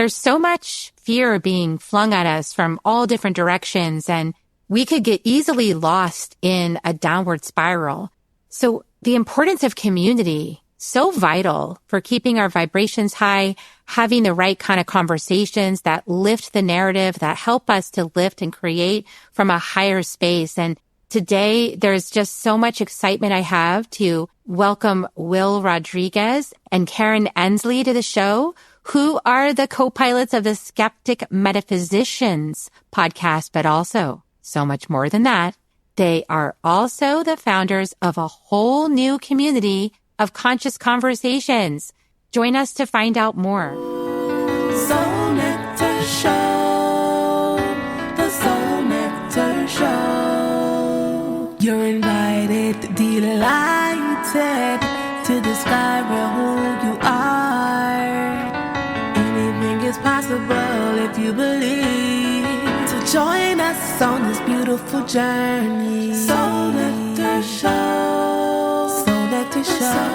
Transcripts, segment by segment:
there's so much fear being flung at us from all different directions, and we could get easily lost in a downward spiral. So the importance of community, so vital for keeping our vibrations high, having the right kind of conversations that lift the narrative, that help us to lift and create from a higher space. And today, there's just so much excitement I have to welcome Will Rodriguez and Karen Endsley to the show, who are the co-pilots of the Skeptic Metaphysicians podcast, but also so much more than that. They are also the founders of a whole new community of conscious conversations. Join us to find out more. Soul Nectar Show, the Soul Nectar Show. You're invited, delighted to discover who you are. Anything is possible if you believe. So join us on this beautiful journey. Soul Nectar Show. Soul Nectar Show.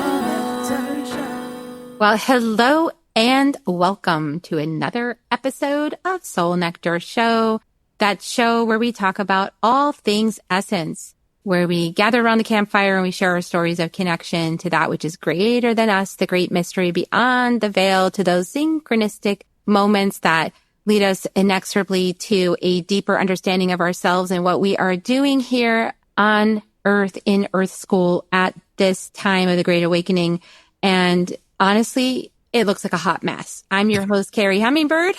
Well, hello and welcome to another episode of Soul Nectar Show, that show where we talk about all things essence, where we gather around the campfire and we share our stories of connection to that which is greater than us, the great mystery beyond the veil, to those synchronistic moments that lead us inexorably to a deeper understanding of ourselves and what we are doing here on Earth in Earth School at this time of the Great Awakening. And honestly, it looks like a hot mess. I'm your host, Carrie Hummingbird.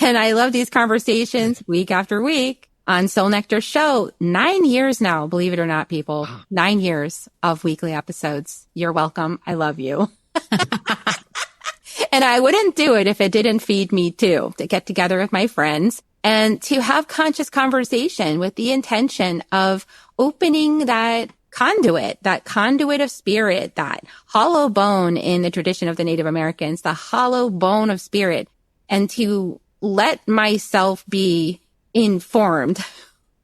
And I love these conversations week after week on Soul Nectar Show. 9 years now, believe it or not, people. 9 years of weekly episodes. You're welcome. I love you. And I wouldn't do it if it didn't feed me too, to get together with my friends and to have conscious conversation with the intention of opening that conduit of spirit, that hollow bone in the tradition of the Native Americans, the hollow bone of spirit, and to let myself be informed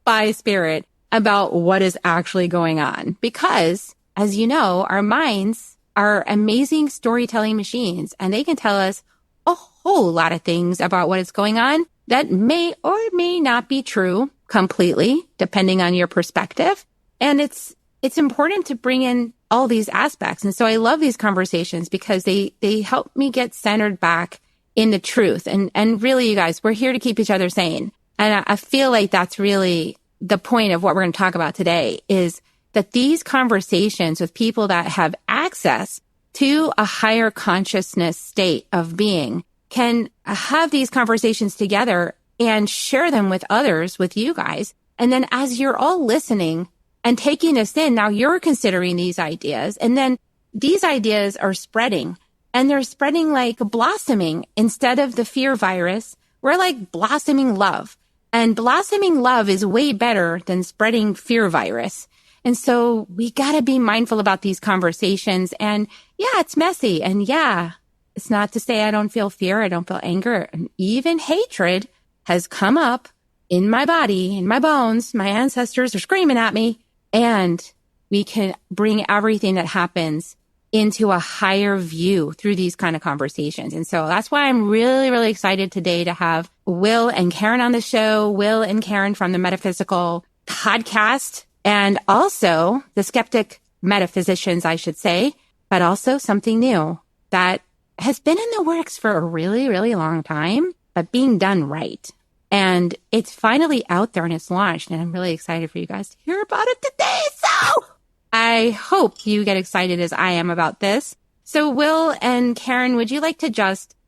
by spirit about what is actually going on. Because, as you know, our minds are amazing storytelling machines, and they can tell us a whole lot of things about what is going on that may or may not be true completely, depending on your perspective. And it's important to bring in all these aspects. And so I love these conversations because they help me get centered back in the truth. And really, you guys, we're here to keep each other sane. And I feel like that's really the point of what we're going to talk about today, is that these conversations with people that have access to a higher consciousness state of being can have these conversations together and share them with others, with you guys. And then as you're all listening and taking this in, now you're considering these ideas, and then these ideas are spreading, and they're spreading like blossoming. Instead of the fear virus, we're like blossoming love. And blossoming love is way better than spreading fear virus. And so we got to be mindful about these conversations. And yeah, it's messy. And yeah, it's not to say I don't feel fear. I don't feel anger. And even hatred has come up in my body, in my bones. My ancestors are screaming at me. And we can bring everything that happens into a higher view through these kind of conversations. And so that's why I'm really, really excited today to have Will and Karen on the show. Will and Karen from the Metaphysical podcast, and also the Skeptic Metaphysicians, I should say, but also something new that has been in the works for a really, really long time, but being done right. And it's finally out there and it's launched, and I'm really excited for you guys to hear about it today. So I hope you get excited as I am about this. So Will and Karen, would you like to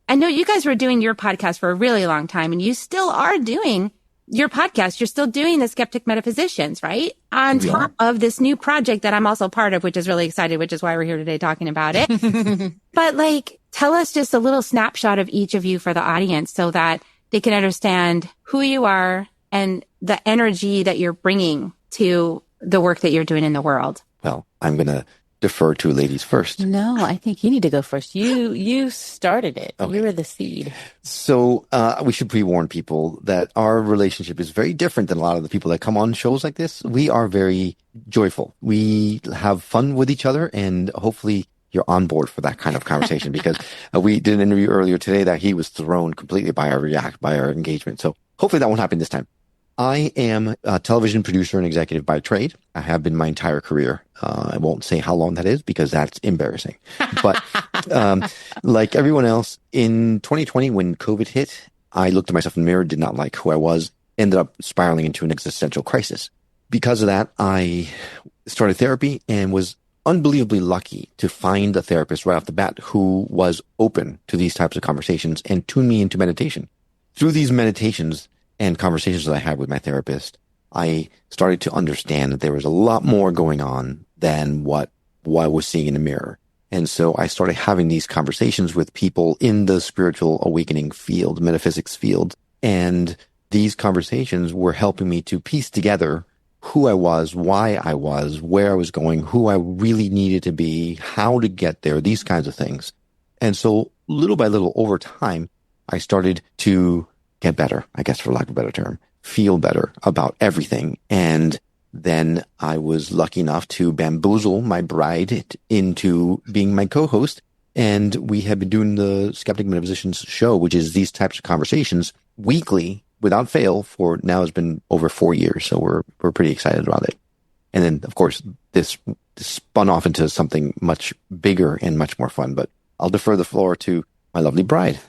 I know you guys were doing your podcast for a really long time, and you still are doing your podcast. You're still doing the Skeptic Metaphysicians, right? On top of this new project that I'm also part of, which is really excited, which is why we're here today talking about it. But tell us just a little snapshot of each of you for the audience so that they can understand who you are and the energy that you're bringing to the work that you're doing in the world. Well, I'm going to defer to ladies first. No, I think you need to go first. You started it. Okay. You were the seed. So we should pre-warn people that our relationship is very different than a lot of the people that come on shows like this. We are very joyful. We have fun with each other, and hopefully you're on board for that kind of conversation because we did an interview earlier today that he was thrown completely by our engagement. So hopefully that won't happen this time. I am a television producer and executive by trade. I have been my entire career. I won't say how long that is because that's embarrassing. But like everyone else, in 2020, when COVID hit, I looked at myself in the mirror, did not like who I was, ended up spiraling into an existential crisis. Because of that, I started therapy and was unbelievably lucky to find a therapist right off the bat who was open to these types of conversations and tuned me into meditation. Through these meditations and conversations that I had with my therapist, I started to understand that there was a lot more going on than what I was seeing in the mirror. And so I started having these conversations with people in the spiritual awakening field, metaphysics field. And these conversations were helping me to piece together who I was, why I was, where I was going, who I really needed to be, how to get there, these kinds of things. And so little by little over time, I started to get better, I guess, for lack of a better term, feel better about everything. And then I was lucky enough to bamboozle my bride into being my co-host. And we have been doing the Skeptic Metaphysicians show, which is these types of conversations weekly without fail for now has been over 4 years. So we're pretty excited about it. And then, of course, this spun off into something much bigger and much more fun. But I'll defer the floor to my lovely bride.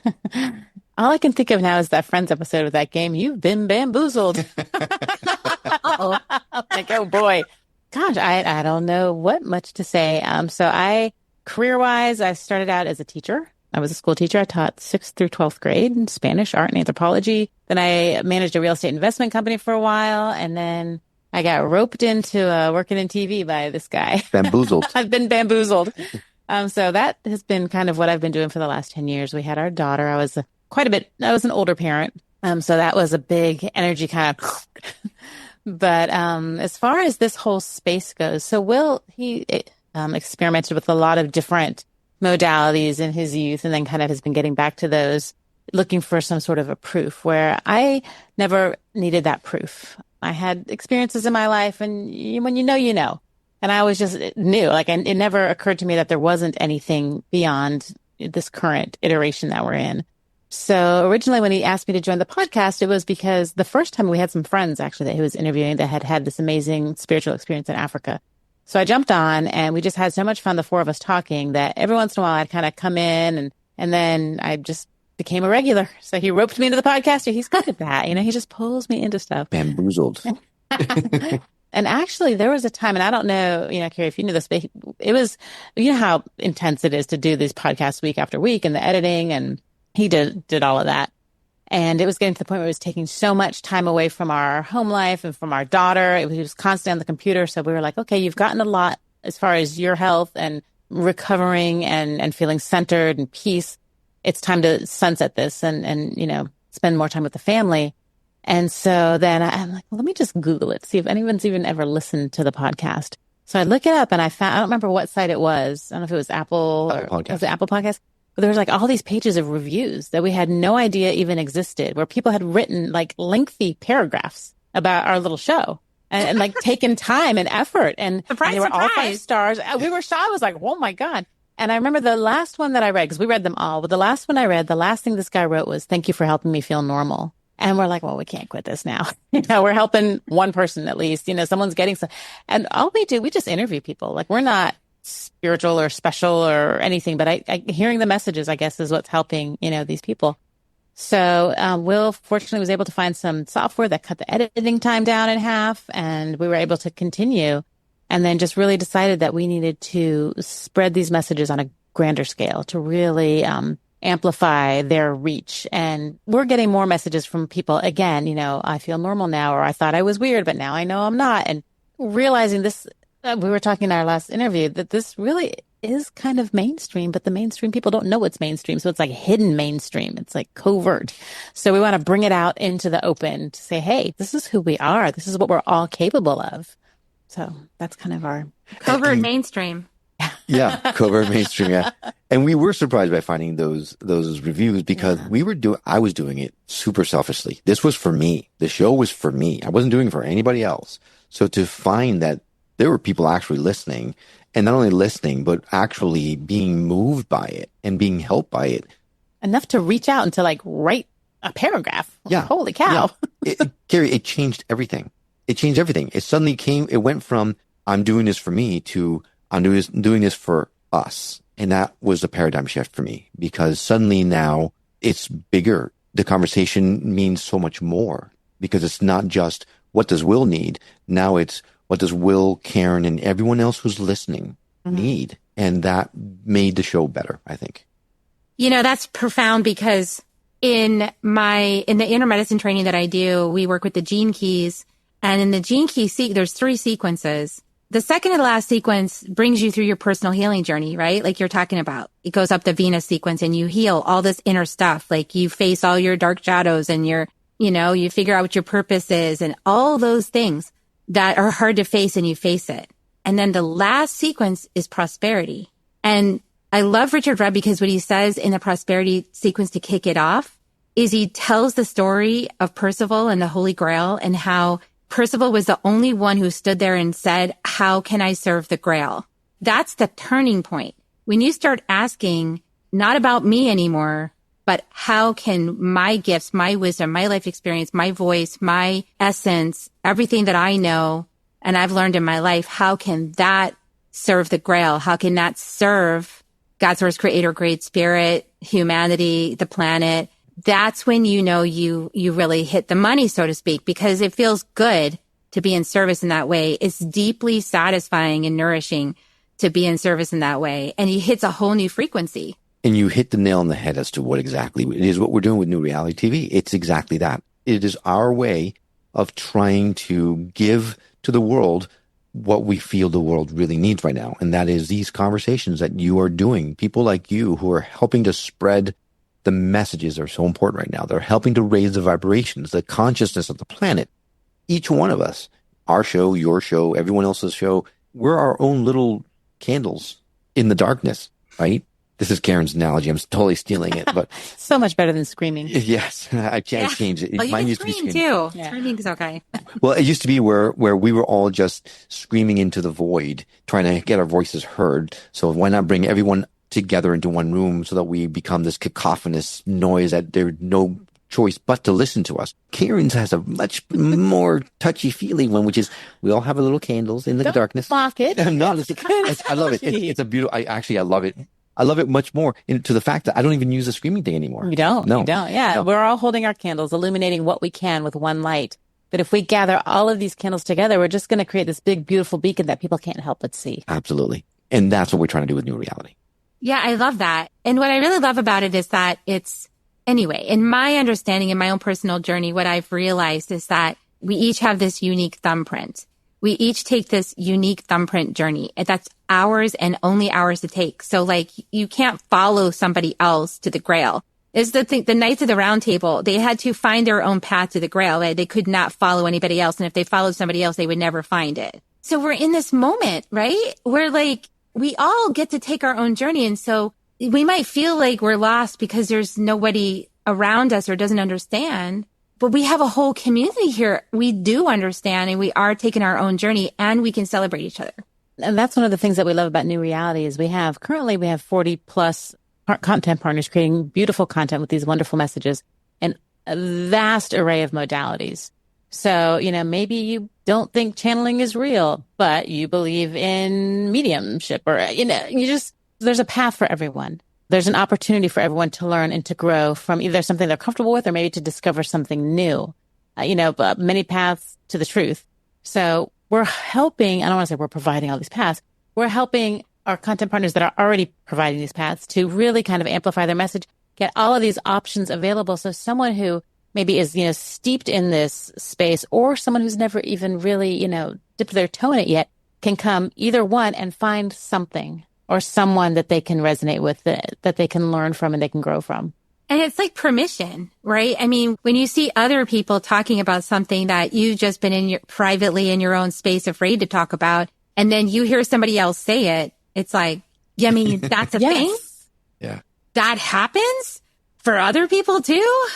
All I can think of now is that Friends episode of that game. You've been bamboozled. Uh-oh. Like, oh boy. Gosh, I don't know what much to say. So career-wise, I started out as a teacher. I was a school teacher. I taught 6th through 12th grade in Spanish, art, and anthropology. Then I managed a real estate investment company for a while. And then I got roped into working in TV by this guy. Bamboozled. I've been bamboozled. So that has been kind of what I've been doing for the last 10 years. We had our daughter. I was an older parent. So that was a big energy kind of, but, as far as this whole space goes, so Will, he, experimented with a lot of different modalities in his youth and then kind of has been getting back to those, looking for some sort of a proof where I never needed that proof. I had experiences in my life and when you know. And I was just knew, like, and it never occurred to me that there wasn't anything beyond this current iteration that we're in. So originally when he asked me to join the podcast, it was because the first time we had some friends actually that he was interviewing that had had this amazing spiritual experience in Africa. So I jumped on and we just had so much fun, the four of us talking, that every once in a while I'd kind of come in and then I just became a regular. So he roped me into the podcast. He's good at that. He just pulls me into stuff. Bamboozled. And actually there was a time, and I don't know, Carrie, if you knew this, but it was, how intense it is to do these podcasts week after week and the editing, and he did all of that. And it was getting to the point where it was taking so much time away from our home life and from our daughter. He was constantly on the computer. So we were like, okay, you've gotten a lot as far as your health and recovering and feeling centered and peace. It's time to sunset this and spend more time with the family. And so then I'm like, well, let me just Google it, see if anyone's even ever listened to the podcast. So I look it up and I don't remember what site it was. I don't know if it was Apple or was it Apple Podcast. But there was like all these pages of reviews that we had no idea even existed, where people had written like lengthy paragraphs about our little show and like taken time and effort. And they were all 5 stars. We were shocked. I was like, oh my God. And I remember the last one that I read, because we read them all, but the last one I read, the last thing this guy wrote was, "Thank you for helping me feel normal." And we're like, well, we can't quit this now. We're helping one person at least, someone's getting some. And all we do, we just interview people. Like, we're not spiritual or special or anything, but I hearing the messages, I guess, is what's helping, these people. So Will fortunately was able to find some software that cut the editing time down in half, and we were able to continue, and then just really decided that we needed to spread these messages on a grander scale to really amplify their reach. And we're getting more messages from people again, I feel normal now, or I thought I was weird, but now I know I'm not. And realizing this, we were talking in our last interview that this really is kind of mainstream, but the mainstream people don't know it's mainstream. So it's like hidden mainstream. It's like covert. So we want to bring it out into the open to say, hey, this is who we are. This is what we're all capable of. So that's kind of our covert mainstream. Yeah, covert mainstream. Yeah, and we were surprised by finding those reviews because I was doing it super selfishly. This was for me. The show was for me. I wasn't doing it for anybody else. So to find that there were people actually listening and not only listening, but actually being moved by it and being helped by it. Enough to reach out and to like write a paragraph. Yeah. Holy cow. Yeah. Carrie, it changed everything. It changed everything. It went from I'm doing this for me to I'm doing this for us. And that was a paradigm shift for me, because suddenly now it's bigger. The conversation means so much more, because it's not just what does Will need. Now it's what does Will, Karen, and everyone else who's listening need. And that made the show better, I think. You know, that's profound, because in the inner medicine training that I do, we work with the gene keys. And in the gene key, there's 3 sequences. The second to the last sequence brings you through your personal healing journey, right? Like you're talking about. It goes up the Venus sequence and you heal all this inner stuff. Like you face all your dark shadows and you figure out what your purpose is and all those things that are hard to face, and you face it. And then the last sequence is prosperity. And I love Richard Rudd, because what he says in the prosperity sequence to kick it off is he tells the story of Percival and the Holy Grail, and how Percival was the only one who stood there and said, how can I serve the Grail? That's the turning point. When you start asking, not about me anymore, but how can my gifts, my wisdom, my life experience, my voice, my essence, everything that I know and I've learned in my life, how can that serve the Grail? How can that serve God's source, creator, great spirit, humanity, the planet? That's when you know you really hit the money, so to speak, because it feels good to be in service in that way. It's deeply satisfying and nourishing to be in service in that way. And it hits a whole new frequency. And you hit the nail on the head as to what exactly it is what we're doing with New Reality TV. It's exactly that. It is our way of trying to give to the world what we feel the world really needs right now. And that is these conversations that you are doing. People like you who are helping to spread the messages are so important right now. They're helping to raise the vibrations, the consciousness of the planet. Each one of us, our show, your show, everyone else's show, we're our own little candles in the darkness, right? This is Karen's analogy. I'm totally stealing it, but so much better than screaming. Yes, I can't change it. Well, Mine you used can to be scream screaming. too. Yeah. Screaming's okay. Well, it used to be where we were all just screaming into the void, trying to get our voices heard. So why not bring everyone together into one room so that we become this cacophonous noise that there's no choice but to listen to us. Karen's has a much more touchy-feely one, which is we all have a little candles in the darkness. Mock it. I love it. It's a beautiful. I love it. I love it much more to the fact that I don't even use the screaming thing anymore. You don't. No. You don't. Yeah. No. We're all holding our candles, illuminating what we can with one light. But if we gather all of these candles together, we're just going to create this big, beautiful beacon that people can't help but see. Absolutely. And that's what we're trying to do with New Reality. Yeah, I love that. And what I really love about it is that anyway, in my understanding, in my own personal journey, what I've realized is that we each have this unique thumbprint. We each take this unique thumbprint journey. That's ours and only ours to take. So like you can't follow somebody else to the Grail. Is the thing, the Knights of the Round Table, they had to find their own path to the Grail. They could not follow anybody else. And if they followed somebody else, they would never find it. So we're in this moment, right? Where like we all get to take our own journey. And so we might feel like we're lost because there's nobody around us or doesn't understand. But we have a whole community here. We do understand and we are taking our own journey and we can celebrate each other. And that's one of the things that we love about New Reality is we have 40 plus content partners creating beautiful content with these wonderful messages and a vast array of modalities. So, maybe you don't think channeling is real, but you believe in mediumship or, there's a path for everyone. There's an opportunity for everyone to learn and to grow from either something they're comfortable with or maybe to discover something new, but many paths to the truth. So we're helping, I don't want to say we're providing all these paths. We're helping our content partners that are already providing these paths to really kind of amplify their message, get all of these options available. So someone who maybe is, steeped in this space or someone who's never even really, dipped their toe in it yet can come either one and find something or someone that they can resonate with, that they can learn from and they can grow from. And it's like permission, right? I mean, when you see other people talking about something that you've just been privately in your own space afraid to talk about, and then you hear somebody else say it, it's like, I mean, that's a yes. thing? Yeah. That happens for other people too?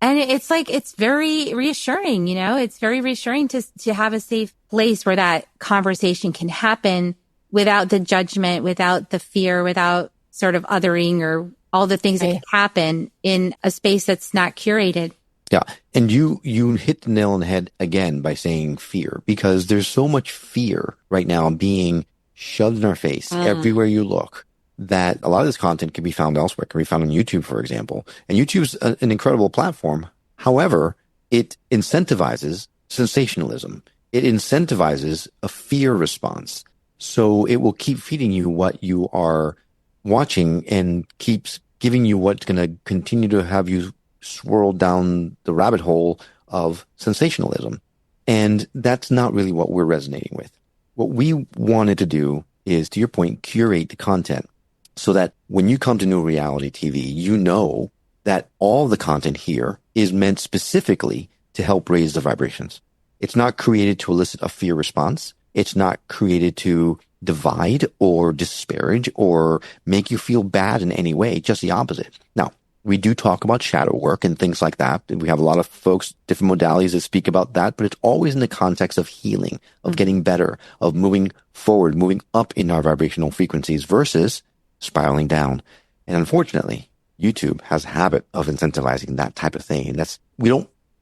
And it's like, it's very reassuring, it's very reassuring to have a safe place where that conversation can happen without the judgment, without the fear, without sort of othering or all the things that can happen in a space that's not curated. Yeah. And you hit the nail on the head again by saying fear, because there's so much fear right now being shoved in our face everywhere you look, that a lot of this content can be found elsewhere. It can be found on YouTube, for example. And YouTube's an incredible platform. However, it incentivizes sensationalism. It incentivizes a fear response. So it will keep feeding you what you are watching and keeps giving you what's going to continue to have you swirl down the rabbit hole of sensationalism. And that's not really what we're resonating with. What we wanted to do is, to your point, curate the content so that when you come to New Reality TV, you know that all the content here is meant specifically to help raise the vibrations. It's not created to elicit a fear response. It's not created to divide or disparage or make you feel bad in any way, just the opposite. Now, we do talk about shadow work and things like that. We have a lot of folks, different modalities that speak about that, but it's always in the context of healing, of getting better, of moving forward, moving up in our vibrational frequencies versus spiraling down. And unfortunately, YouTube has a habit of incentivizing that type of thing. And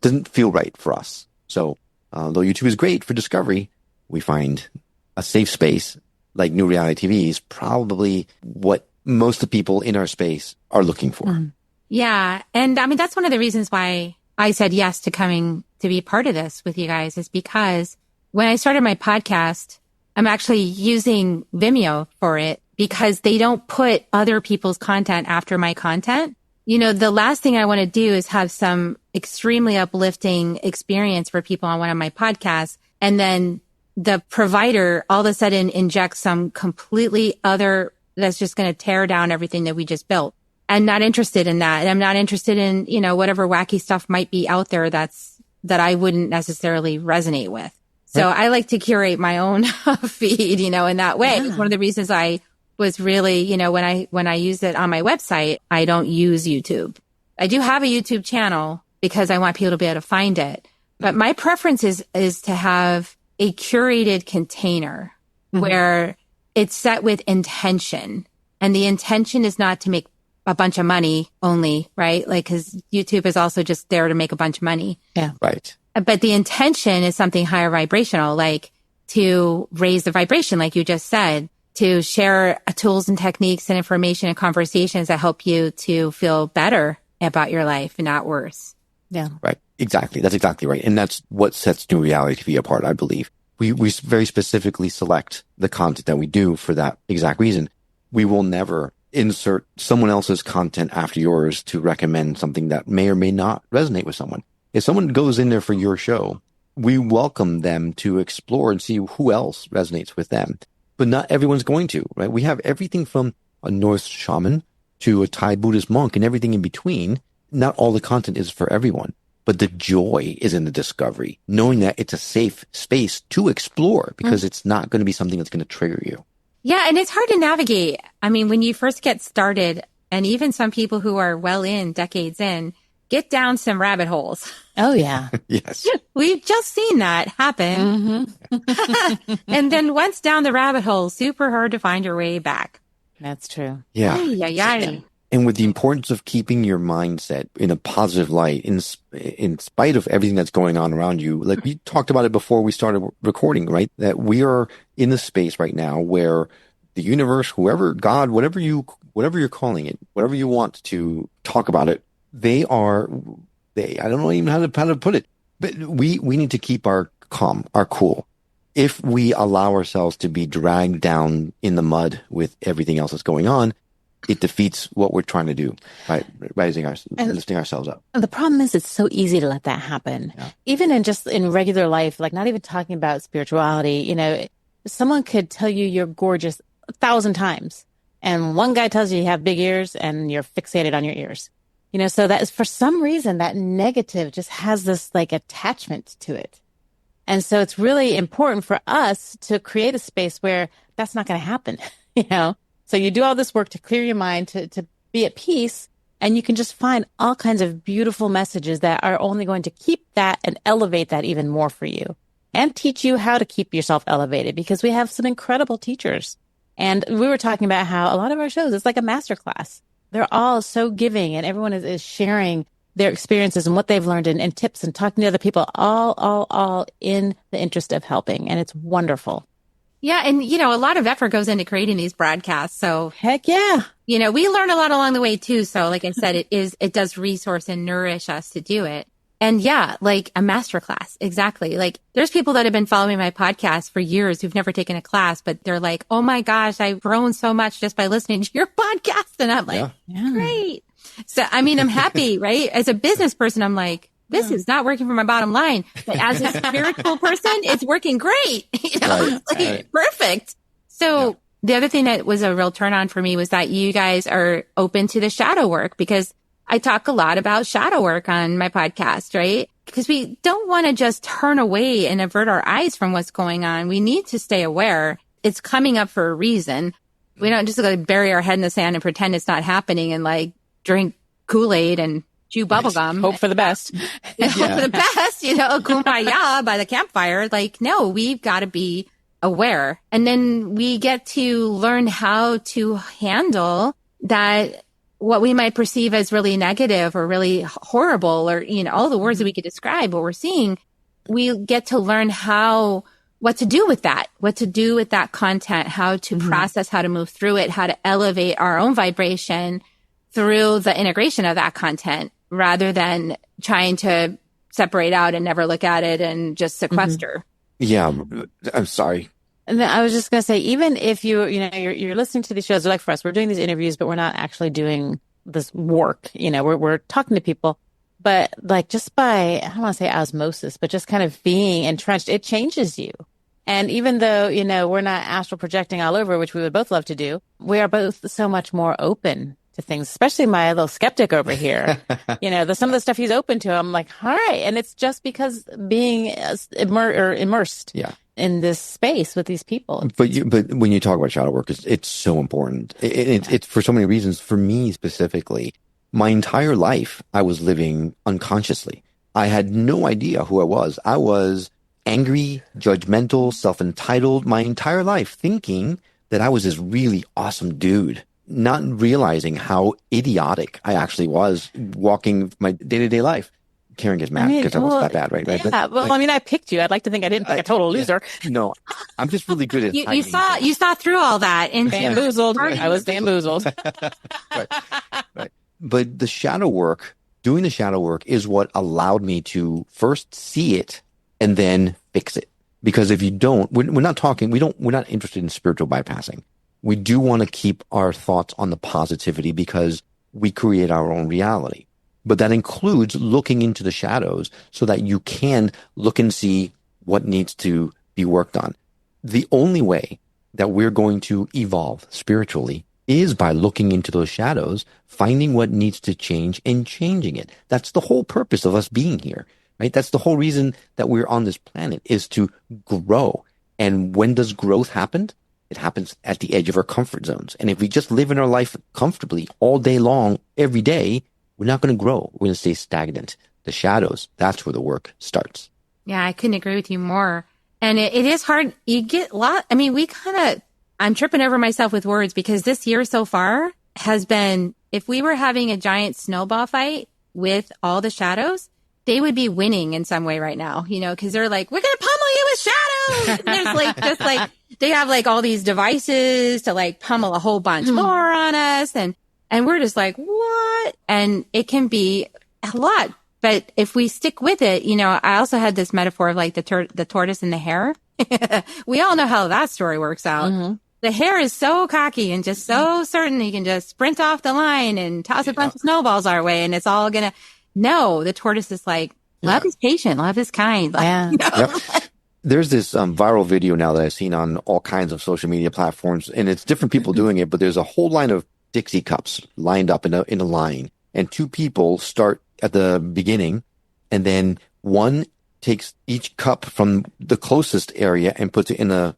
doesn't feel right for us. So, though YouTube is great for discovery, we find a safe space like New Reality TV is probably what most of the people in our space are looking for. Yeah. And I mean, that's one of the reasons why I said yes to coming to be part of this with you guys, is because when I started my podcast, I'm actually using Vimeo for it because they don't put other people's content after my content. You know, the last thing I want to do is have some extremely uplifting experience for people on one of my podcasts, and then the provider all of a sudden injects some completely other that's just going to tear down everything that we just built. I'm not interested in that. And I'm not interested in, you know, whatever wacky stuff might be out there that I wouldn't necessarily resonate with. So I like to curate my own feed, you know, in that way. It's one of the reasons I was really, you know, when I use it on my website, I don't use YouTube. I do have a YouTube channel because I want people to be able to find it. But my preference is to have a curated container where it's set with intention. And the intention is not to make a bunch of money only, right? Like, cause YouTube is also just there to make a bunch of money. Yeah. Right. But the intention is something higher vibrational, like to raise the vibration, like you just said, to share tools and techniques and information and conversations that help you to feel better about your life and not worse. Yeah. Right. Exactly. That's exactly right. And that's what sets New Reality TV apart, I believe. We very specifically select the content that we do for that exact reason. We will never insert someone else's content after yours to recommend something that may or may not resonate with someone. If someone goes in there for your show, we welcome them to explore and see who else resonates with them. But not everyone's going to, right? We have everything from a Norse shaman to a Thai Buddhist monk and everything in between. Not all the content is for everyone, but the joy is in the discovery, knowing that it's a safe space to explore because it's not going to be something that's going to trigger you. Yeah. And it's hard to navigate. I mean, when you first get started, and even some people who are decades in, get down some rabbit holes. Oh, yeah. Yes. We've just seen that happen. And then once down the rabbit hole, super hard to find your way back. That's true. Yeah. Yeah. And with the importance of keeping your mindset in a positive light, in spite of everything that's going on around you, like we talked about it before we started recording, right? That we are in the space right now where the universe, whoever, God, whatever you're calling it, whatever you want to talk about it, I don't know even how to put it, but we need to keep our calm, our cool. If we allow ourselves to be dragged down in the mud with everything else that's going on, it defeats what we're trying to do by lifting ourselves up. The problem is it's so easy to let that happen. Yeah. Even in regular life, like not even talking about spirituality, you know, someone could tell you you're gorgeous 1,000 times. And one guy tells you you have big ears and you're fixated on your ears. You know, so that is for some reason that negative just has this like attachment to it. And so it's really important for us to create a space where that's not going to happen, you know? So you do all this work to clear your mind, to be at peace, and you can just find all kinds of beautiful messages that are only going to keep that and elevate that even more for you. and teach you how to keep yourself elevated, because we have some incredible teachers. And we were talking about how a lot of our shows, it's like a masterclass. They're all so giving, and everyone is sharing their experiences and what they've learned and tips and talking to other people, all in the interest of helping. And it's wonderful. Yeah. And, a lot of effort goes into creating these broadcasts. So heck yeah. We learn a lot along the way too. So like I said, it does resource and nourish us to do it. And yeah, like a masterclass. Exactly. Like there's people that have been following my podcast for years who've never taken a class, but they're like, oh my gosh, I've grown so much just by listening to your podcast. And I'm like, great. So, I'm happy, right? As a business person, I'm like, this is not working for my bottom line. But as a spiritual person, it's working great. Perfect. So the other thing that was a real turn on for me was that you guys are open to the shadow work, because I talk a lot about shadow work on my podcast, right? Because we don't want to just turn away and avert our eyes from what's going on. We need to stay aware. It's coming up for a reason. We don't just bury our head in the sand and pretend it's not happening and drink Kool-Aid and chew bubblegum. Hope for the best. Hope for the best, kumbaya by the campfire. No, we've got to be aware. And then we get to learn how to handle that, what we might perceive as really negative or really horrible, or, all the words that we could describe what we're seeing. We get to learn what to do with that content, how to process, how to move through it, how to elevate our own vibration through the integration of that content, rather than trying to separate out and never look at it and just sequester. Yeah. I'm sorry. And then I was just going to say, even if you're listening to these shows, like for us, we're doing these interviews, but we're not actually doing this work. We're talking to people, but just by, I don't want to say osmosis, but just kind of being entrenched, it changes you. And even though, we're not astral projecting all over, which we would both love to do, we are both so much more open to things, especially my little skeptic over here. Some of the stuff he's open to, I'm like, all right. And it's just because being immersed in this space with these people. But when you talk about shadow work, it's so important. It's for so many reasons. For me specifically, my entire life, I was living unconsciously. I had no idea who I was. I was angry, judgmental, self-entitled my entire life, thinking that I was this really awesome dude, not realizing how idiotic I actually was walking my day-to-day life. Karen gets mad because I was that bad, right? Yeah. I picked you. I'd like to think I didn't pick a total loser. No, I'm just really good at you saw through all that and bamboozled. I was bamboozled. Right. But doing the shadow work is what allowed me to first see it and then fix it. Because if you don't, we're not interested in spiritual bypassing. We do want to keep our thoughts on the positivity because we create our own reality. But that includes looking into the shadows so that you can look and see what needs to be worked on. The only way that we're going to evolve spiritually is by looking into those shadows, finding what needs to change and changing it. That's the whole purpose of us being here, right? That's the whole reason that we're on this planet, is to grow. And when does growth happen? It happens at the edge of our comfort zones. And if we just live in our life comfortably all day long, every day, we're not going to grow. We're going to stay stagnant. The shadows, that's where the work starts. Yeah, I couldn't agree with you more. And it is hard. You get a lot. I'm tripping over myself with words, because this year so far has been, if we were having a giant snowball fight with all the shadows, they would be winning in some way right now, because they're like, we're going to pummel you with shadows. And there's they have all these devices to pummel a whole bunch more on us. And we're just like, what? And it can be a lot. But if we stick with it, I also had this metaphor of the tortoise and the hare. We all know how that story works out. Mm-hmm. The hare is so cocky and just so certain he can just sprint off the line and toss a bunch of snowballs our way, and it's all going to... No, the tortoise is like, love is patient, love is kind. Yep. There's this viral video now that I've seen on all kinds of social media platforms, and it's different people doing it, but there's a whole line of Dixie cups lined up in a line, and two people start at the beginning, and then one takes each cup from the closest area and puts it in a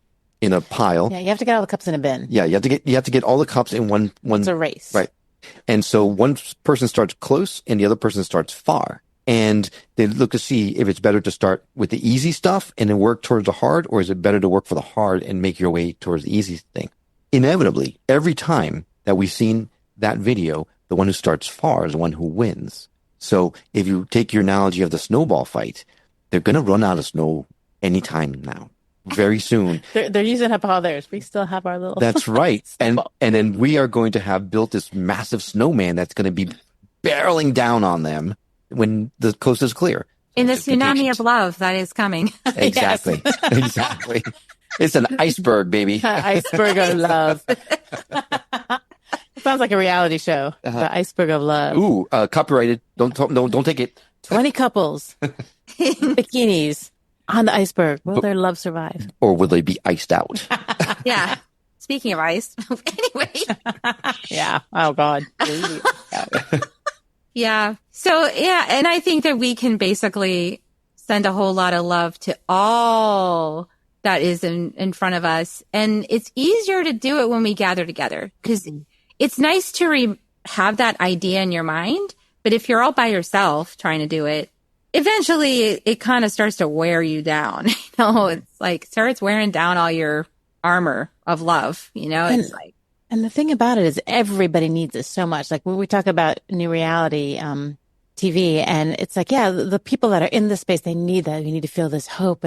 pile. Yeah, you have to get all the cups in a bin. Yeah, you have to get all the cups in one. It's a race, right? And so one person starts close and the other person starts far. And they look to see if it's better to start with the easy stuff and then work towards the hard, or is it better to work for the hard and make your way towards the easy thing? Inevitably, every time that we've seen that video, the one who starts far is the one who wins. So if you take your analogy of the snowball fight, they're going to run out of snow anytime now. Very soon. They're using up all theirs. We still have our little. That's right. And then we are going to have built this massive snowman that's going to be barreling down on them when the coast is clear. In the tsunami of love that is coming. Exactly. Exactly. It's an iceberg, baby. Iceberg of love. Sounds like a reality show. The iceberg of love. Ooh, copyrighted. Don't take it. 20 couples in bikinis on the iceberg. Will their love survive? Or will they be iced out? Yeah. Speaking of ice. Anyway. Yeah. Oh, God. Yeah. So, yeah. And I think that we can basically send a whole lot of love to all that is in front of us. And it's easier to do it when we gather together, because it's nice to have that idea in your mind. But if you're all by yourself trying to do it, eventually it kind of starts to wear you down. It's like starts wearing down all your armor of love. It's like. And the thing about it is everybody needs it so much. Like when we talk about new reality TV, and it's like, yeah, the people that are in this space, they need that. You need to feel this hope.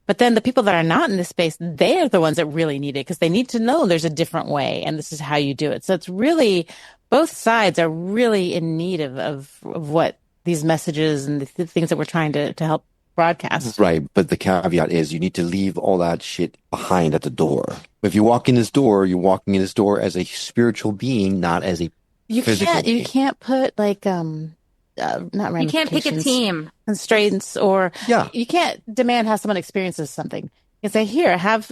But then the people that are not in this space, they're the ones that really need it, because they need to know there's a different way and this is how you do it. So it's really, both sides are really in need of what these messages and the things that we're trying to help broadcast. Right. But the caveat is you need to leave all that shit behind at the door. If you walk in this door, you're walking in this door as a spiritual being, not as a physical being. You can't put like, not you can't pick a team constraints, or you can't demand how someone experiences something. You can say, here, have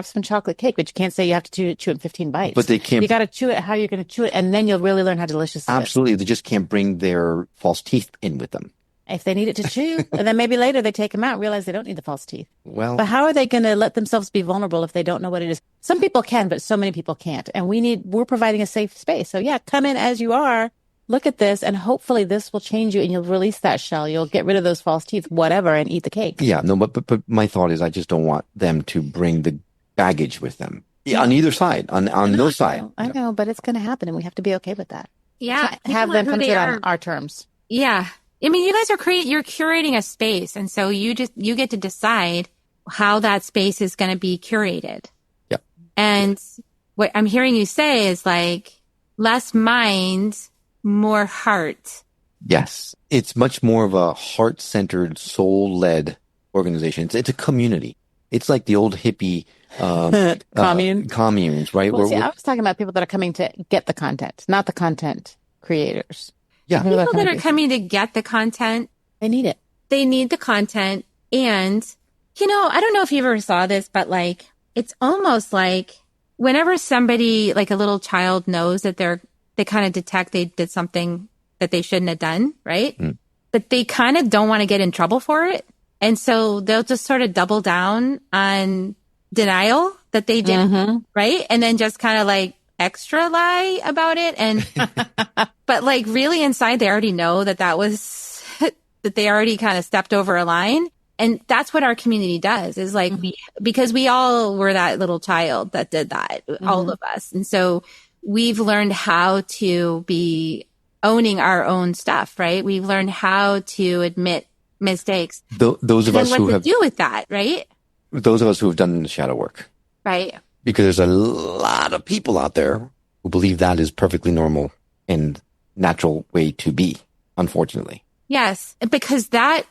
some chocolate cake, but you can't say you have to chew it in 15 bites. But they can't. You got to chew it how you're going to chew it, and then you'll really learn how delicious it is. Absolutely. They just can't bring their false teeth in with them. If they need it to chew, and then maybe later they take them out and realize they don't need the false teeth. Well, but how are they going to let themselves be vulnerable if they don't know what it is? Some people can, but so many people can't. And we're providing a safe space. So yeah, come in as you are. Look at this, and hopefully this will change you, and you'll release that shell. You'll get rid of those false teeth, whatever, and eat the cake. Yeah, no, but my thought is I just don't want them to bring the baggage with them on either side, on no side. I know, but it's going to happen, and we have to be okay with that. Yeah, have them come to it on our terms. Yeah, I mean, you guys are you're curating a space, and so you get to decide how that space is going to be curated. Yep. And what I'm hearing you say is like less mind, more heart. Yes. It's much more of a heart-centered, soul-led organization. It's a community. It's like the old hippie communes, right? Well, I was talking about people that are coming to get the content, not the content creators. Yeah. People that are coming to get the content. They need it. They need the content. And, I don't know if you ever saw this, but like, it's almost like whenever somebody, like a little child, knows that they kind of detect they did something that they shouldn't have done, right? Mm. But they kind of don't want to get in trouble for it. And so they'll just sort of double down on denial that they did, right? And then just kind of like extra lie about it. And, but like really inside, they already know that was, that they already kind of stepped over a line. And that's what our community does, is like, because we all were that little child that did that, all of us. And so we've learned how to be owning our own stuff, right? We've learned how to admit mistakes. Those of us who have do with that, right? Those of us who have done the shadow work, right? Because there's a lot of people out there who believe that is perfectly normal and natural way to be, unfortunately. Yes, because that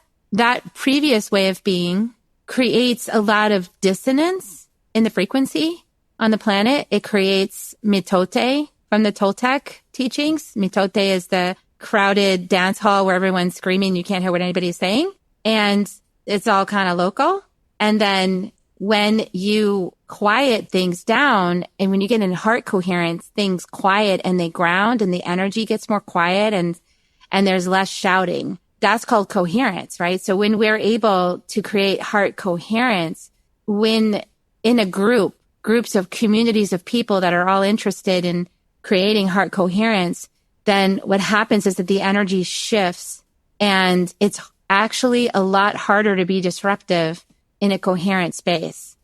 previous way of being creates a lot of dissonance in the frequency on the planet. It creates mitote from the Toltec teachings. Mitote is the crowded dance hall where everyone's screaming. You can't hear what anybody's saying. And it's all kind of local. And then when you quiet things down and when you get in heart coherence, things quiet and they ground and the energy gets more quiet and there's less shouting. That's called coherence, right? So when we're able to create heart coherence, when in a groups of communities of people that are all interested in creating heart coherence, then what happens is that the energy shifts And it's actually a lot harder to be disruptive in a coherent space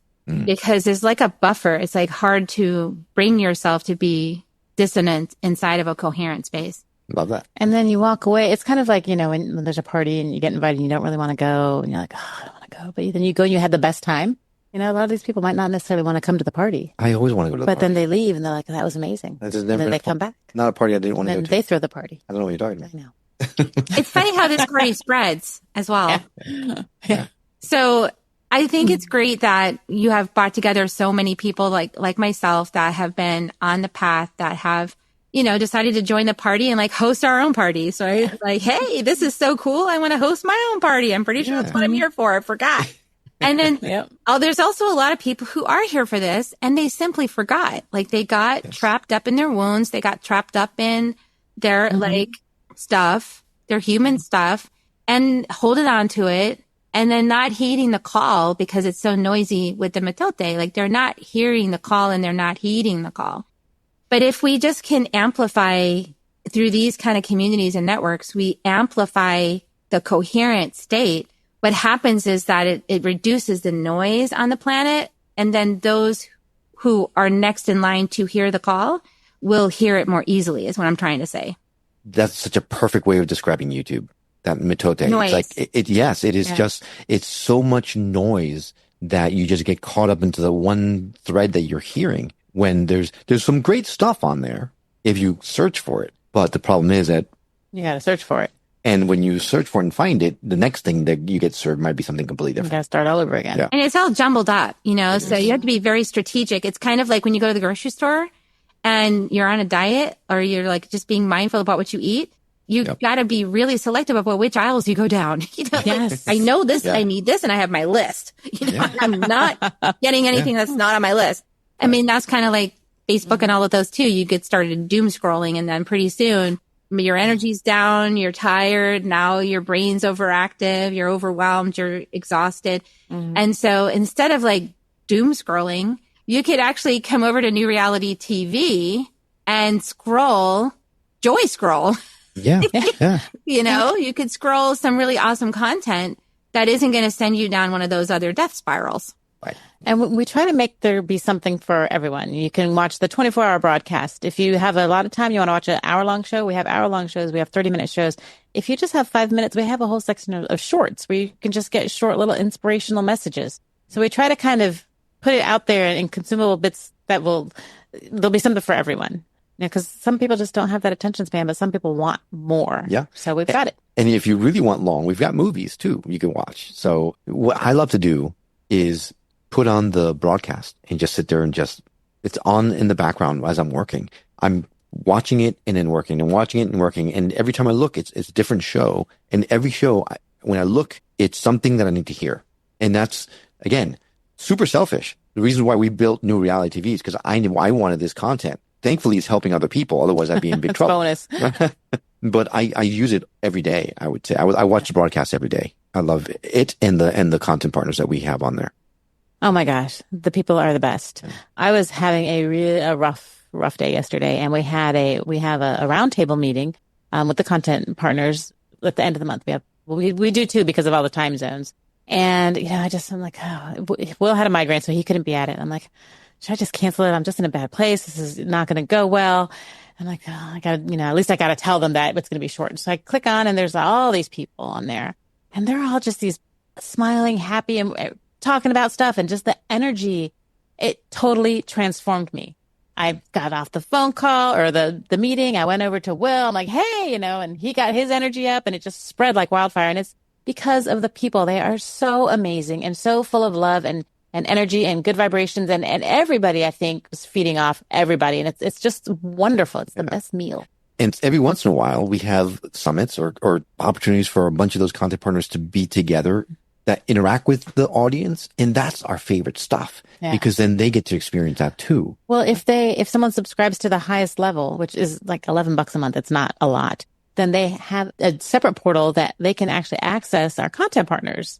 because there's like a buffer. It's like hard to bring yourself to be dissonant inside of a coherent space. Love that. And then you walk away. It's kind of like, you know, when there's a party and you get invited and you don't really want to go and you're like, oh, I don't want to go. But then you go and you had the best time. You know, a lot of these people might not necessarily want to come to the party. I always want to go to the But party. then they leave and they're like, that was amazing. That has And never then been they a come back. Not a party I didn't want to And go then to. they throw the party. I don't know what you're talking I about. know. It's funny how this party spreads as well. Yeah. So I think it's great that you have brought together so many people like myself that have been on the path, that have, you know, decided to join the party and like host our own party. So I like, hey, this is so cool. I want to host my own party. I'm pretty sure that's what I'm here for. I forgot. And then there's also a lot of people who are here for this and they simply forgot. Like they got trapped up in their wounds. They got trapped up in their like stuff, their human stuff, and holding on to it. And then not heeding the call because it's so noisy with the metote. Like they're not hearing the call and they're not heeding the call. But if we just can amplify through these kind of communities and networks, we amplify the coherent state. What happens is that it reduces the noise on the planet. And then those who are next in line to hear the call will hear it more easily is what I'm trying to say. That's such a perfect way of describing YouTube. That metote. Noise. It's like, it is just, it's so much noise that you just get caught up into the one thread that you're hearing when there's some great stuff on there if you search for it. But the problem is that You got to search for it. and when you search for it and find it, the next thing that you get served might be something completely You different. got to start all over again. Yeah. And it's all jumbled up, you know, so you have to be very strategic. It's kind of like when you go to the grocery store and you're on a diet or you're like just being mindful about what you eat. You've got to be really selective about which aisles you go down. You know, Yes. I know this, I need this, and I have my list. You know, I'm not getting anything that's not on my list. I mean, that's kind of like Facebook and all of those too. You get started doom scrolling and then pretty soon your energy's down, you're tired. Now your brain's overactive, you're overwhelmed, you're exhausted. And so instead of like doom scrolling, you could actually come over to New Reality TV and joy scroll. Yeah. Yeah. You know, you could scroll some really awesome content that isn't going to send you down one of those other death spirals. Right. And we try to make there be something for everyone. You can watch the 24-hour broadcast. If you have a lot of time, you want to watch an hour-long show, we have hour-long shows. We have 30-minute shows. If you just have 5 minutes, we have a whole section of shorts where you can just get short little inspirational messages. So we try to kind of put it out there in consumable bits there'll be something for everyone. Yeah, because some people just don't have that attention span, but some people want more. Yeah. So we've got it. And if you really want long, we've got movies too you can watch. So what I love to do is put on the broadcast and just sit there and it's on in the background as I'm working. I'm watching it and then working and watching it and working. And every time I look, it's a different show. And every show, when I look, it's something that I need to hear. And that's, again, super selfish. The reason why we built New Reality TV is because I wanted this content. Thankfully, it's helping other people. Otherwise, I'd be in big trouble. Bonus. But I use it every day, I would say. I watch the broadcast every day. I love it and the content partners that we have on there. Oh my gosh, the people are the best. I was having a rough day yesterday, and we have a roundtable meeting with the content partners at the end of the month. We do too because of all the time zones. And I'm like, Will had a migraine, so he couldn't be at it. I'm like, should I just cancel it? I'm just in a bad place. This is not going to go well. I'm like, I got to, at least I got to tell them that it's going to be short. So I click on and there's all these people on there and they're all just these smiling, happy and talking about stuff and just the energy. It totally transformed me. I got off the phone call or the meeting. I went over to Will. I'm like, hey, and he got his energy up and it just spread like wildfire. And it's because of the people. They are so amazing and so full of love and energy and good vibrations. And everybody, I think, was feeding off everybody. And it's just wonderful. It's the best meal. And every once in a while, we have summits or opportunities for a bunch of those content partners to be together that interact with the audience. And that's our favorite stuff because then they get to experience that too. Well, if someone subscribes to the highest level, which is like $11 a month, it's not a lot, then they have a separate portal that they can actually access our content partners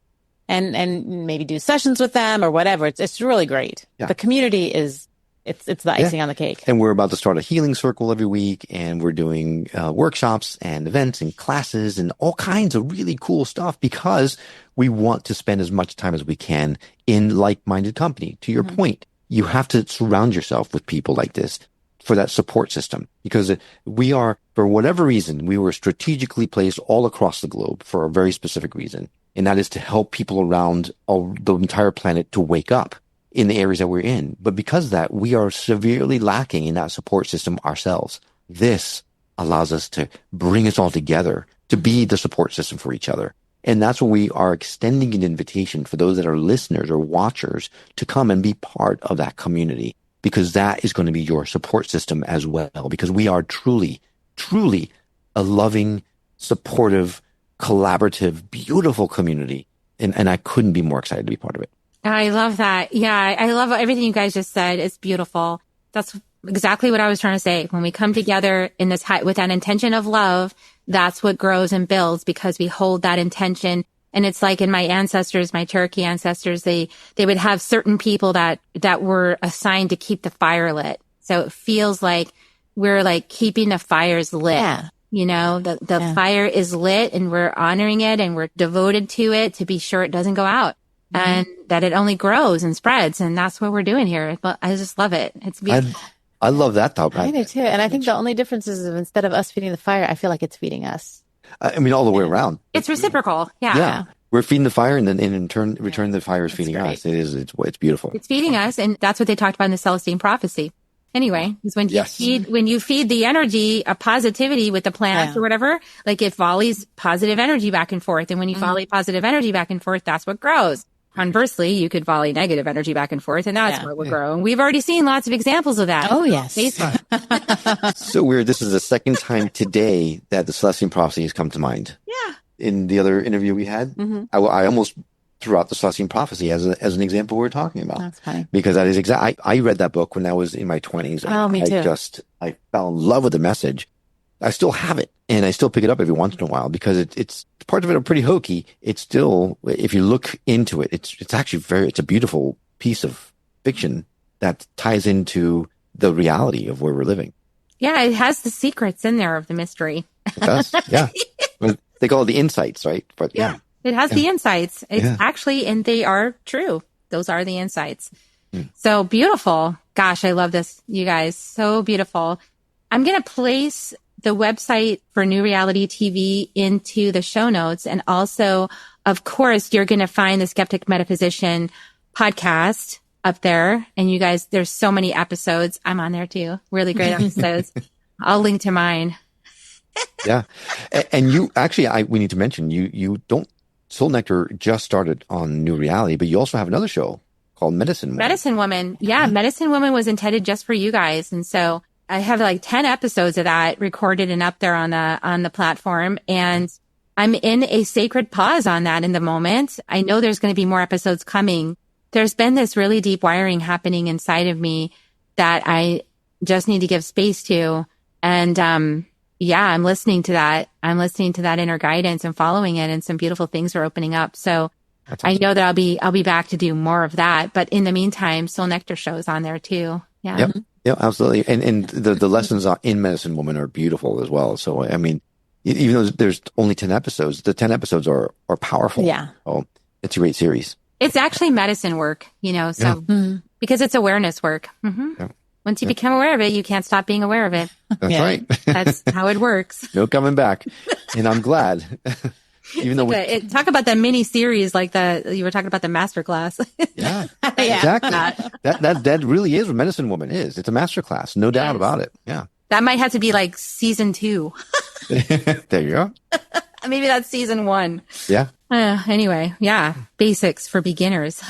and maybe do sessions with them or whatever. It's really great. Yeah. The community is it's the icing on the cake. And we're about to start a healing circle every week, and we're doing workshops and events and classes and all kinds of really cool stuff because we want to spend as much time as we can in like-minded company. To your point, you have to surround yourself with people like this for that support system, because we are, for whatever reason, we were strategically placed all across the globe for a very specific reason. And that is to help people around the entire planet to wake up in the areas that we're in. But because of that, we are severely lacking in that support system ourselves. This allows us to bring us all together to be the support system for each other. And that's when we are extending an invitation for those that are listeners or watchers to come and be part of that community, because that is going to be your support system as well. Because we are truly, truly a loving, supportive, collaborative, beautiful community. And I couldn't be more excited to be part of it. I love that. Yeah, I love everything you guys just said. It's beautiful. That's exactly what I was trying to say. When we come together in this with that intention of love, that's what grows and builds, because we hold that intention. And it's like in my ancestors, my Cherokee ancestors, they would have certain people that were assigned to keep the fire lit. So it feels like we're like keeping the fires lit. Yeah. You know, the fire is lit and we're honoring it and we're devoted to it to be sure it doesn't go out. And that it only grows and spreads. And that's what we're doing here. I just love it. It's beautiful. I love that thought. I do too. And I think the only difference is instead of us feeding the fire, I feel like it's feeding us. I mean, all the way around. It's reciprocal. Yeah. Yeah. We're feeding the fire, and then in return, the fire is feeding us. It's beautiful. It's feeding us. And that's what they talked about in the Celestine prophecy. Anyway, is when you feed the energy of positivity with the plants or whatever, like it volleys positive energy back and forth. And when you volley positive energy back and forth, that's what grows. Conversely, you could volley negative energy back and forth, and that's what will grow. And we've already seen lots of examples of that. Oh, yes. So weird. This is the second time today that the Celestine prophecy has come to mind. Yeah. In the other interview we had, I almost threw out the Celestine prophecy as an example we're talking about. That's funny. Because that is exactly, I read that book when I was in my 20s. Oh, me too. I fell in love with the message. I still have it, and I still pick it up every once in a while because it's parts of it are pretty hokey. It's still, if you look into it, it's actually it's a beautiful piece of fiction that ties into the reality of where we're living. Yeah, it has the secrets in there of the mystery. It does, yeah. They call it the insights, right? But it has the insights. It's actually, and they are true. Those are the insights. So beautiful. Gosh, I love this, you guys. So beautiful. I'm going to place the website for New Reality TV into the show notes. And also, of course, you're going to find the Skeptic Metaphysician podcast up there. And you guys, there's so many episodes. I'm on there too. Really great episodes. I'll link to mine. Yeah. And you actually, we need to mention, you don't, Soul Nectar just started on New Reality, but you also have another show called Medicine Woman. Medicine Woman. Yeah. Medicine Woman was intended just for you guys. And so I have like 10 episodes of that recorded and up there on the platform. And I'm in a sacred pause on that in the moment. I know there's going to be more episodes coming. There's been this really deep wiring happening inside of me that I just need to give space to. And, I'm listening to that. I'm listening to that inner guidance and following it. And some beautiful things are opening up. So I know that I'll be back to do more of that. But in the meantime, Soul Nectar shows on there too. Yeah. Yep. Yeah, absolutely. And the lessons in Medicine Woman are beautiful as well. So, I mean, even though there's only 10 episodes, the 10 episodes are powerful. Yeah. Oh, it's a great series. It's actually medicine work, because it's awareness work. Mm-hmm. Yeah. Once you become aware of it, you can't stop being aware of it. That's right. That's how it works. No coming back. And I'm glad. Even though talk about the mini series, like you were talking about the masterclass. Yeah, exactly. That really is what Medicine Woman is. It's a masterclass, no doubt about it. Yeah, that might have to be like season 2. There you go. Maybe that's season 1. Yeah. Anyway, basics for beginners.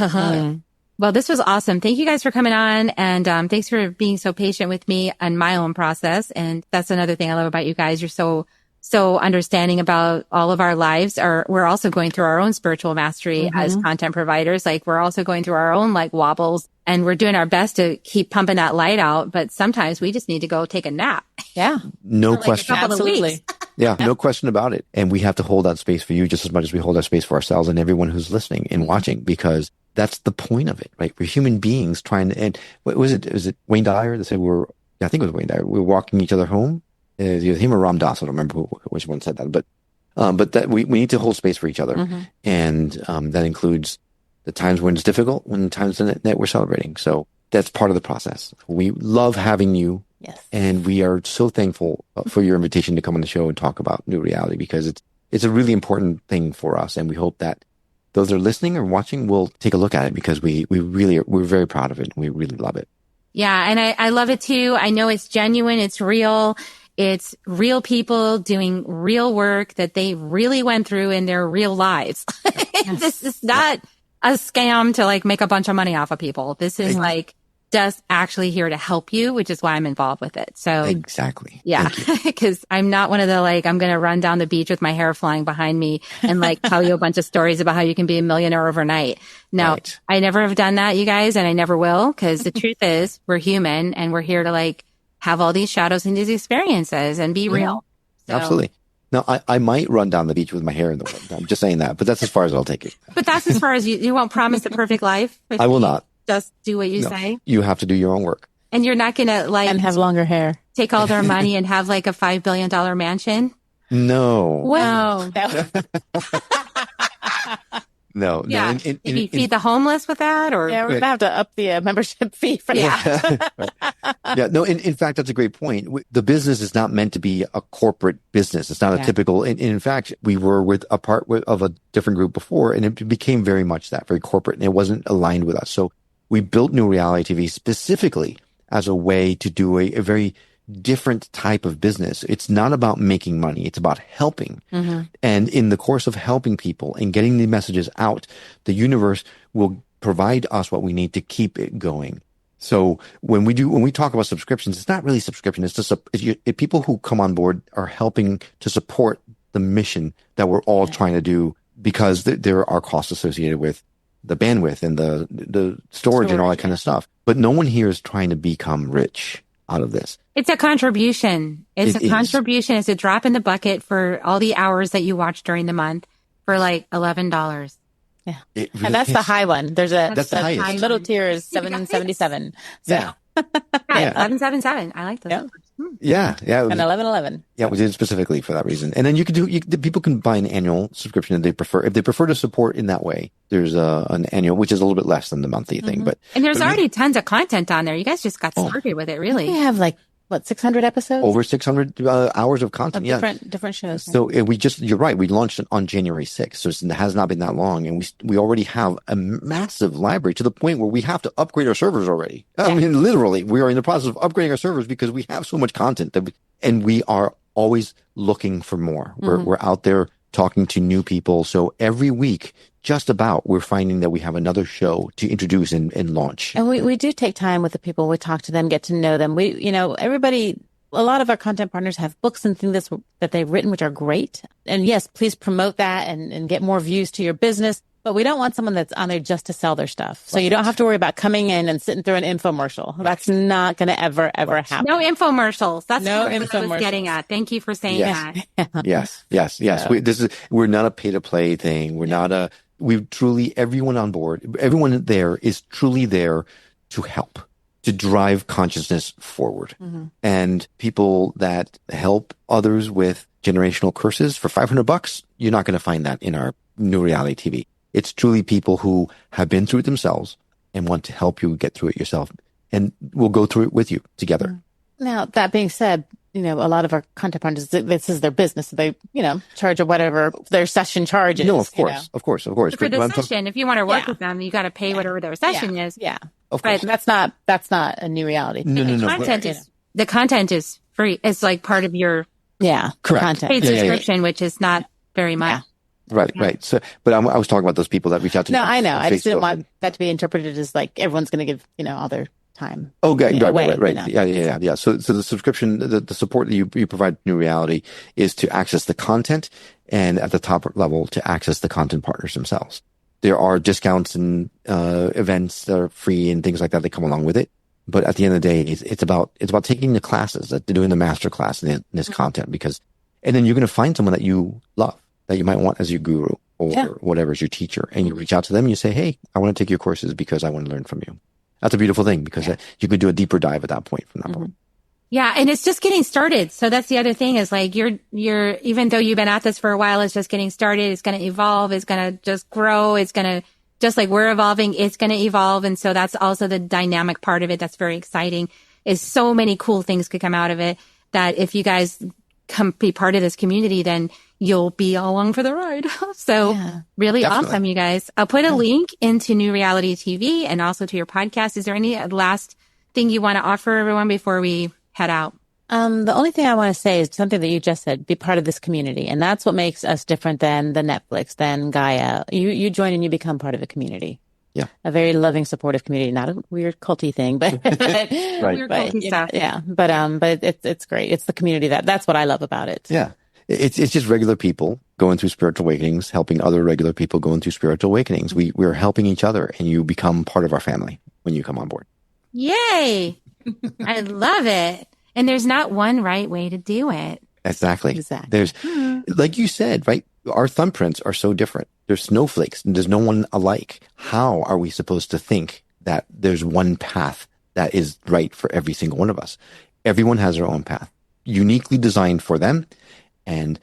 Well, this was awesome. Thank you guys for coming on, and thanks for being so patient with me on my own process. And that's another thing I love about you guys. You're so understanding about all of our lives. We're also going through our own spiritual mastery as content providers. Like we're also going through our own like wobbles, and we're doing our best to keep pumping that light out. But sometimes we just need to go take a nap. Yeah. No question. Absolutely. Yeah, no question about it. And we have to hold that space for you just as much as we hold that space for ourselves and everyone who's listening and watching, because that's the point of it, right? We're human beings trying to, and what was it? Was it Wayne Dyer that said I think it was Wayne Dyer. We're walking each other home. Either him or Ram Dass. I don't remember which one said that, but that we need to hold space for each other. Mm-hmm. And, that includes the times when it's difficult, when the times that we're celebrating. So that's part of the process. We love having you. Yes. And we are so thankful for your invitation to come on the show and talk about New Reality, because it's a really important thing for us. And we hope that those that are listening or watching will take a look at it, because we're very proud of it. And we really love it. Yeah. And I love it too. I know it's genuine. It's real. It's real people doing real work that they really went through in their real lives. This is not a scam to like make a bunch of money off of people. This is like just actually here to help you, which is why I'm involved with it. So exactly. Yeah. Cause I'm not one of the like, I'm going to run down the beach with my hair flying behind me and like tell you a bunch of stories about how you can be a millionaire overnight. No, Right. I never have done that, you guys, and I never will. Cause the truth is we're human and we're here to like have all these shadows and these experiences and be real. So, absolutely. No, I might run down the beach with my hair in the wind. I'm just saying that, but that's as far as I'll take it. but that's as far as you won't promise the perfect life. I will not. Just do what you say. You have to do your own work. And you're not going to like And have longer hair. take all their money and have like a $5 billion mansion. No. Well, No. yeah. If you feed the homeless with that, or Yeah, we're going to have to up the membership fee for that. Yeah, no, in fact, that's a great point. The business is not meant to be a corporate business. It's not a typical, in fact, we were with a part of a different group before, and it became very much that, very corporate, and it wasn't aligned with us. So we built New Reality TV specifically as a way to do a very different type of business. It's not about making money. It's about helping. Mm-hmm. And in the course of helping people and getting the messages out, the universe will provide us what we need to keep it going. So when we talk about subscriptions, it's not really subscription. It's just people who come on board are helping to support the mission that we're all trying to do, because there are costs associated with the bandwidth and the storage and all that kind of stuff. But no one here is trying to become rich out of this. it's a contribution. It's a contribution. It's a drop in the bucket for all the hours that you watch during the month for like $11. Yeah. Really And that's the high one. There's That's the highest. middle tier is $7.77. So. Yeah. Yeah. 11.77. I like those. Yeah. numbers. Yeah. Yeah. And 11.11. Yeah, we did it specifically for that reason. And then people can buy an annual subscription if they prefer to support in that way. There's an annual, which is a little bit less than the monthly thing, And there's already tons of content on there. You guys just got started with it, really. We have like, 600 episodes? over 600 hours of content. Of different shows. So you're right. We launched it on January 6th. So it has not been that long. And we already have a massive library to the point where we have to upgrade our servers already. I mean, literally, we are in the process of upgrading our servers because we have so much content and we are always looking for more. We're out there talking to new people. So every week, just about, we're finding that we have another show to introduce and launch. And we do take time with the people. We talk to them, get to know them. Everybody, a lot of our content partners have books and things that they've written, which are great. And yes, please promote that and get more views to your business. But we don't want someone that's on there just to sell their stuff. So you don't have to worry about coming in and sitting through an infomercial. That's not going to ever happen. No infomercials. That's No what I infomercials. was getting at. Thank you for saying that. Yes. We're not a pay to play thing. We're not everyone on board, everyone there is truly there to help, to drive consciousness forward. And people that help others with generational curses for $500, you're not going to find that in our New Reality TV. It's truly people who have been through it themselves and want to help you get through it yourself. And we'll go through it with you together. Now, that being said, a lot of our content partners, this is their business. They, charge or whatever their session charge is. No, of course. For the session, if you want to work with them, you got to pay whatever their session is. Yeah. Of course. But that's not a New Reality. No. The content is free. It's like part of your Correct. content. paid subscription, which is not very much. Right. So, but I was talking about those people that reach out to me. No, I know. I just didn't Facebook. want that to be interpreted as like everyone's going to give, all their time. Okay, away, right. Yeah. So the subscription, the support that you provide New Reality is to access the content, and at the top level to access the content partners themselves. There are discounts and events that are free and things like that come along with it. But at the end of the day, it's about taking the classes, doing the master class in this content, and then you're going to find someone that you love, that you might want as your guru. or whatever is your teacher, and you reach out to them and you say, hey, I want to take your courses because I want to learn from you. That's a beautiful thing because you could do a deeper dive at that point from that point. Yeah. And it's just getting started. So that's the other thing is like you're, even though you've been at this for a while, it's just getting started. It's going to evolve. It's going to just grow. It's going to, just like we're evolving, it's going to evolve. And so that's also the dynamic part of it. That's very exciting is so many cool things could come out of it that if you guys come be part of this community, then you'll be along for the ride. So really awesome, you guys. I'll put a link into New Reality TV and also to your podcast. Is there any last thing you want to offer everyone before we head out? The only thing I want to say is something that you just said, be part of this community. And that's what makes us different than the Netflix, than Gaia. You join and you become part of a community. Yeah. A very loving, supportive community, not a weird culty thing, but, Weird culty stuff. Yeah. But it's great. It's the community that's what I love about it. Yeah. It's just regular people going through spiritual awakenings, helping other regular people going through spiritual awakenings. We're helping each other and you become part of our family when you come on board. Yay. I love it. And there's not one right way to do it. Exactly. There's, like you said, right? Our thumbprints are so different. There's snowflakes and there's no one alike. How are we supposed to think that there's one path that is right for every single one of us? Everyone has their own path, uniquely designed for them. And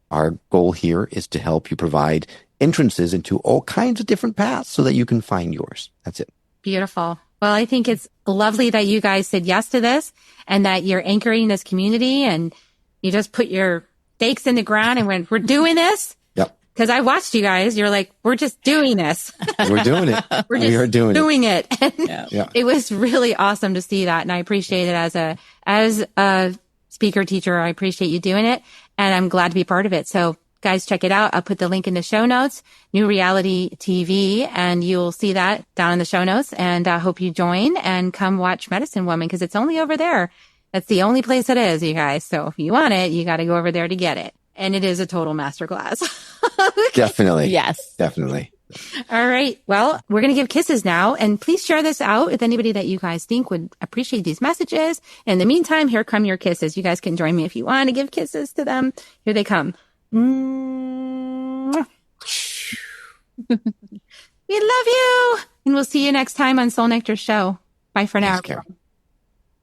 our goal here is to help you provide entrances into all kinds of different paths so that you can find yours. That's it. Beautiful. Well, I think it's lovely that you guys said yes to this and that you're anchoring this community and you just put your stakes in the ground and went, we're doing this. Yep. Because I watched you guys. You're like, we're just doing this. We're doing it. We are doing it. And yeah. It was really awesome to see that. And I appreciate it as a speaker teacher. I appreciate you doing it. And I'm glad to be part of it. So guys, check it out. I'll put the link in the show notes, New Reality TV, and you'll see that down in the show notes. And I hope you join and come watch Medicine Woman because it's only over there. That's the only place it is, you guys. So if you want it, you got to go over there to get it. And it is a total masterclass. Definitely. Yes. Definitely. All right. Well, we're going to give kisses now. And please share this out with anybody that you guys think would appreciate these messages. In the meantime, here come your kisses. You guys can join me if you want to give kisses to them. Here they come. We love you. And we'll see you next time on Soul Nectar Show. Bye for now.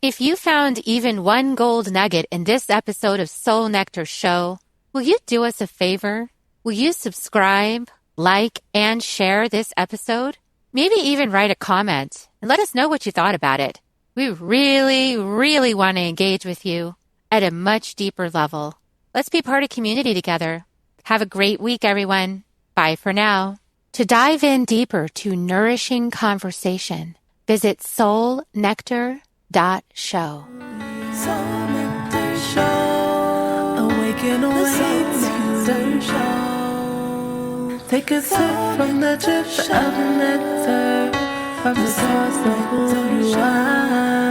If you found even one gold nugget in this episode of Soul Nectar Show, will you do us a favor? Will you subscribe, like, and share this episode? Maybe even write a comment and let us know what you thought about it. We really, really want to engage with you at a much deeper level. Let's be part of community together. Have a great week, everyone. Bye for now. To dive in deeper to nourishing conversation, visit soulnectar.show. Soul Nectar Show. Awaken, Nectar Show. Take a sip from the drip of nectar, from the source of who you are.